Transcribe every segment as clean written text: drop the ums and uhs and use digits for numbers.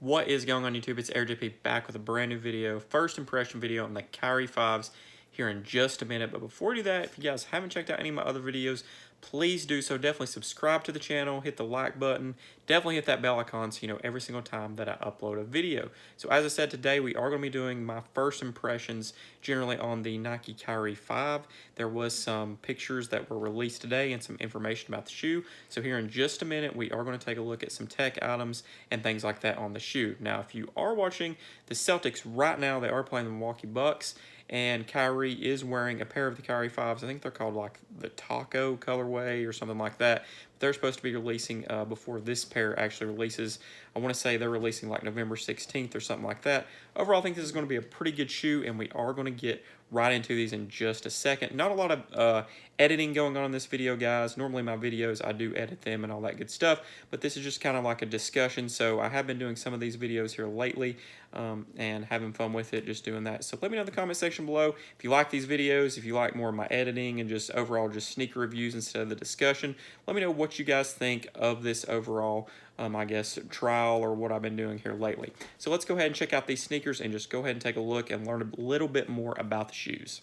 What is going on YouTube? It's AirJP back with a brand new video, first impression video on the Kyrie 5s here in just a minute. But before we do that, if you guys haven't checked out any of my other videos, please do so. Definitely subscribe to the channel, hit the like button, definitely hit that bell icon so you know every single time that I upload a video. So as I said, today we are going to be doing my first impressions generally on the Nike Kyrie 5. There was some pictures that were released today and some information about the shoe. So here in just a minute, we are going to take a look at some tech items and things like that on the shoe. Now, if you are watching the Celtics right now, they are playing the Milwaukee Bucks, and Kyrie is wearing a pair of the Kyrie 5s. I think they're called like the Taco colorway or something like that. They're supposed to be releasing before this pair actually releases. I want to say they're releasing like November 16th or something like that. Overall, I think this is going to be a pretty good shoe, and we are going to get right into these in just a second. Not a lot of editing going on in this video, guys. Normally my videos, I do edit them and all that good stuff, but this is just kind of like a discussion. So I have been doing some of these videos here lately and having fun with it, just doing that. So let me know in the comment section below if you like these videos, if you like more of my editing and just overall just sneaker reviews instead of the discussion. Let me know what you guys think of this overall I guess, trial or what I've been doing here lately. So let's go ahead and check out these sneakers and just go ahead and take a look and learn a little bit more about the shoes.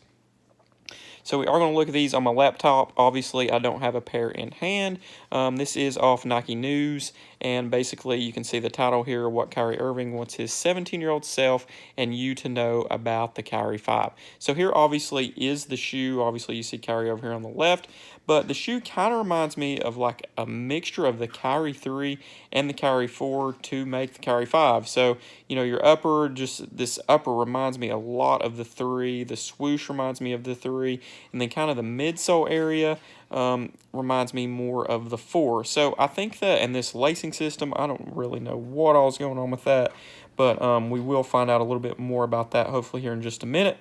So we are going to look at these on my laptop. Obviously, I don't have a pair in hand. This is off Nike News, and basically you can see the title here, what Kyrie Irving wants his 17-year-old self and you to know about the Kyrie 5. So here obviously is the shoe. Obviously you see Kyrie over here on the left, but the shoe kind of reminds me of like a mixture of the Kyrie 3 and the Kyrie 4 to make the Kyrie 5. So, you know, your upper, just this upper reminds me a lot of the 3. The swoosh reminds me of the 3. And then kind of the midsole area reminds me more of the 4. So I think that, and this lacing system, I don't really know what all's going on with that, but we will find out a little bit more about that hopefully here in just a minute.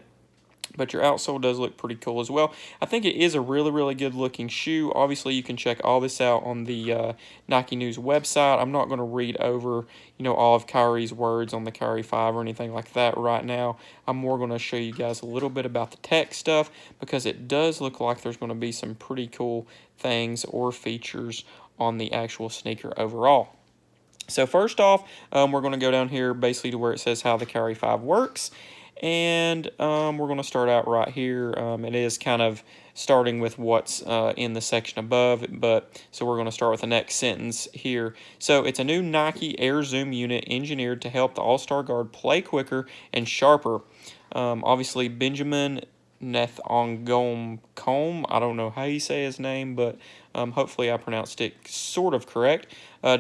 But your outsole does look pretty cool as well. I think it is a really, really good looking shoe. Obviously, you can check all this out on the Nike News website. I'm not going to read over, you know, all of Kyrie's words on the Kyrie 5 or anything like that right now. I'm more going to show you guys a little bit about the tech stuff because it does look like there's going to be some pretty cool things or features on the actual sneaker overall. So first off, we're going to go down here basically to where it says how the Kyrie 5 works. And we're going to start out right here. It is kind of starting with what's in the section above, but so we're going to start with the next sentence here. So it's a new Nike Air Zoom unit engineered to help the All-Star guard play quicker and sharper. Obviously, Benjamin Nethongomcombe, I don't know how you say his name, but hopefully I pronounced it sort of correct.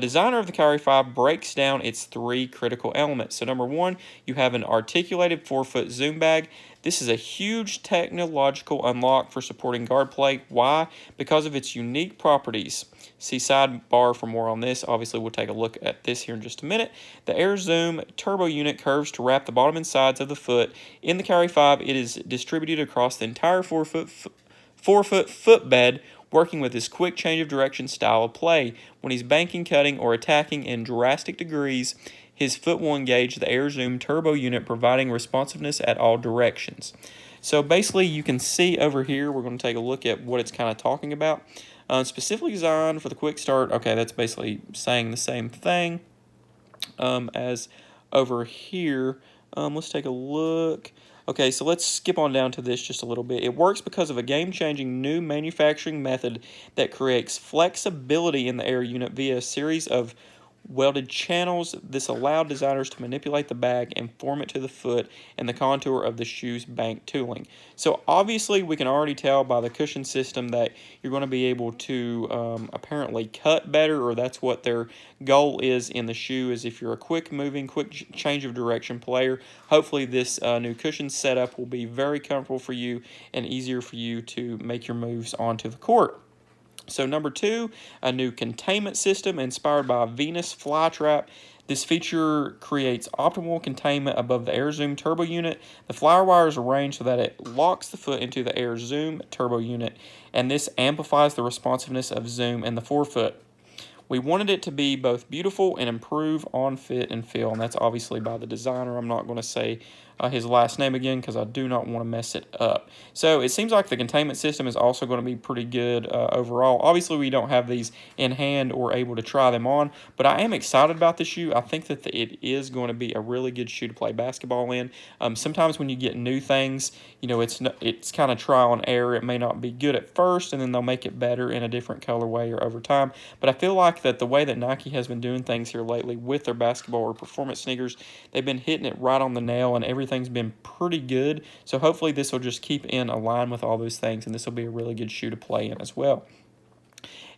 Designer of the Kyrie 5 breaks down its 3 critical elements. So number 1, you have an articulated 4-foot zoom bag. This is a huge technological unlock for supporting guard play. Why? Because of its unique properties. See sidebar for more on this. Obviously, we'll take a look at this here in just a minute. The Air Zoom turbo unit curves to wrap the bottom and sides of the foot. In the Kyrie 5, it is distributed across the entire 4-foot footbed, working with his quick change of direction style of play. When he's banking, cutting, or attacking in drastic degrees, his foot will engage the Air Zoom turbo unit, providing responsiveness at all directions. So basically, you can see over here, we're going to take a look at what it's kind of talking about. Specifically designed for the quick start. Okay, that's basically saying the same thing as over here. Let's take a look. Okay, so let's skip on down to this just a little bit. It works because of a game-changing new manufacturing method that creates flexibility in the air unit via a series of welded channels. This allowed designers to manipulate the bag and form it to the foot and the contour of the shoe's bank tooling. So obviously we can already tell by the cushion system that you're going to be able to apparently cut better, or that's what their goal is in the shoe, is if you're a quick moving, quick change of direction player, hopefully this new cushion setup will be very comfortable for you and easier for you to make your moves onto the court. So number 2, a new containment system inspired by Venus flytrap. This feature creates optimal containment above the Air Zoom turbo unit. The flyer wire is arranged so that it locks the foot into the Air Zoom turbo unit, and this amplifies the responsiveness of Zoom and the forefoot. We wanted it to be both beautiful and improve on fit and feel, and that's obviously by the designer. I'm not going to say his last name again because I do not want to mess it up. So it seems like the containment system is also going to be pretty good overall. Obviously, we don't have these in hand or able to try them on, but I am excited about the shoe. I think that it is going to be a really good shoe to play basketball in. Sometimes when you get new things, you know, it's kind of trial and error. It may not be good at first, and then they'll make it better in a different colorway or over time. But I feel like that the way that Nike has been doing things here lately with their basketball or performance sneakers, they've been hitting it right on the nail, and everything's been pretty good. So hopefully this will just keep in line with all those things, and this will be a really good shoe to play in as well.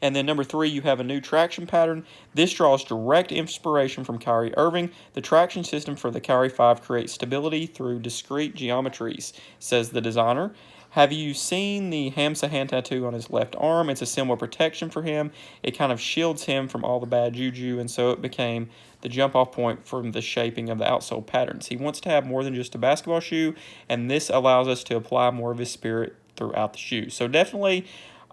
And then number 3, you have a new traction pattern. This draws direct inspiration from Kyrie Irving. The traction system for the Kyrie 5 creates stability through discrete geometries, says the designer. Have you seen the Hamsa hand tattoo on his left arm? It's a symbol of protection for him. It kind of shields him from all the bad juju, and so it became the jump-off point from the shaping of the outsole patterns. He wants to have more than just a basketball shoe, and this allows us to apply more of his spirit throughout the shoe. So definitely,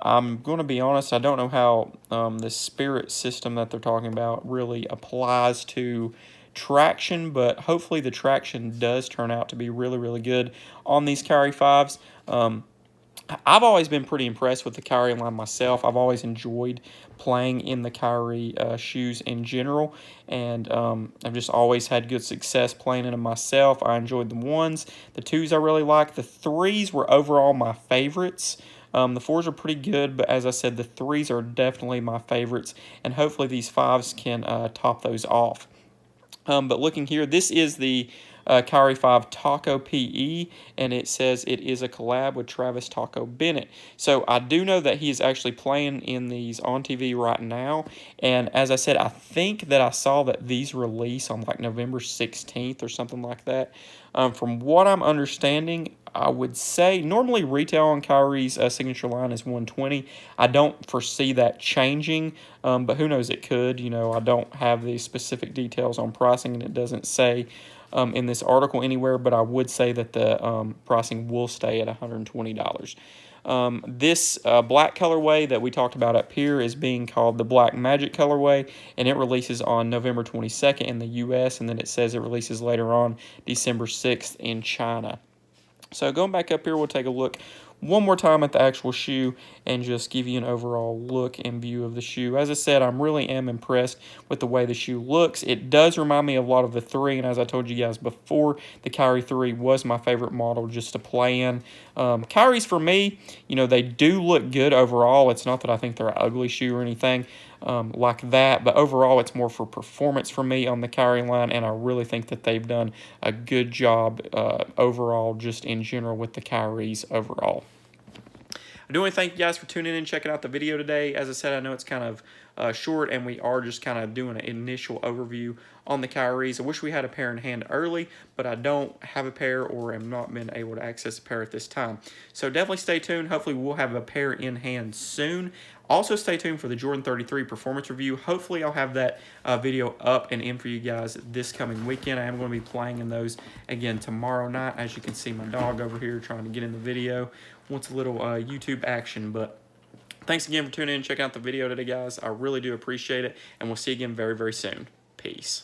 I'm going to be honest, I don't know how this spirit system that they're talking about really applies to traction, but hopefully the traction does turn out to be really, really good on these Kyrie 5s. I've always been pretty impressed with the Kyrie line myself. I've always enjoyed playing in the Kyrie shoes in general, and I've just always had good success playing in them myself. I enjoyed the 1s. The 2s I really liked. The 3s were overall my favorites. The 4s are pretty good, but as I said, the 3s are definitely my favorites, and hopefully these 5s can top those off. But looking here, this is the Kyrie 5 Taco PE, and it says it is a collab with Travis Taco Bennett. So I do know that he is actually playing in these on TV right now, and as I said, I think that I saw that these release on like November 16th or something like that. From what I'm understanding, I would say normally retail on Kyrie's signature line is $120. I don't foresee that changing, but who knows, it could. You know, I don't have the specific details on pricing, and it doesn't say in this article anywhere, but I would say that the pricing will stay at $120. This black colorway that we talked about up here is being called the Black Magic colorway, and it releases on November 22nd in the U.S., and then it says it releases later on December 6th in China. So going back up here, we'll take a look one more time at the actual shoe and just give you an overall look and view of the shoe. As I said, I really am impressed with the way the shoe looks. It does remind me a lot of the 3, and as I told you guys before, the Kyrie 3 was my favorite model just to play in. Kyries, for me, you know, they do look good overall. It's not that I think they're an ugly shoe or anything like that, but overall it's more for performance for me on the Kyrie line, and I really think that they've done a good job overall just in general with the Kyries overall. I do want to thank you guys for tuning in and checking out the video today. As I said, I know it's kind of short, and we are just kind of doing an initial overview on the Kyries. I wish we had a pair in hand early, but I don't have a pair or am not been able to access a pair at this time. So definitely stay tuned. Hopefully we'll have a pair in hand soon. Also stay tuned for the Jordan 33 performance review. Hopefully I'll have that video up and in for you guys this coming weekend. I am going to be playing in those again tomorrow night. As you can see, my dog over here trying to get in the video. Wants a little YouTube action, but thanks again for tuning in and checking out the video today, guys. I really do appreciate it, and we'll see you again very, very soon. Peace.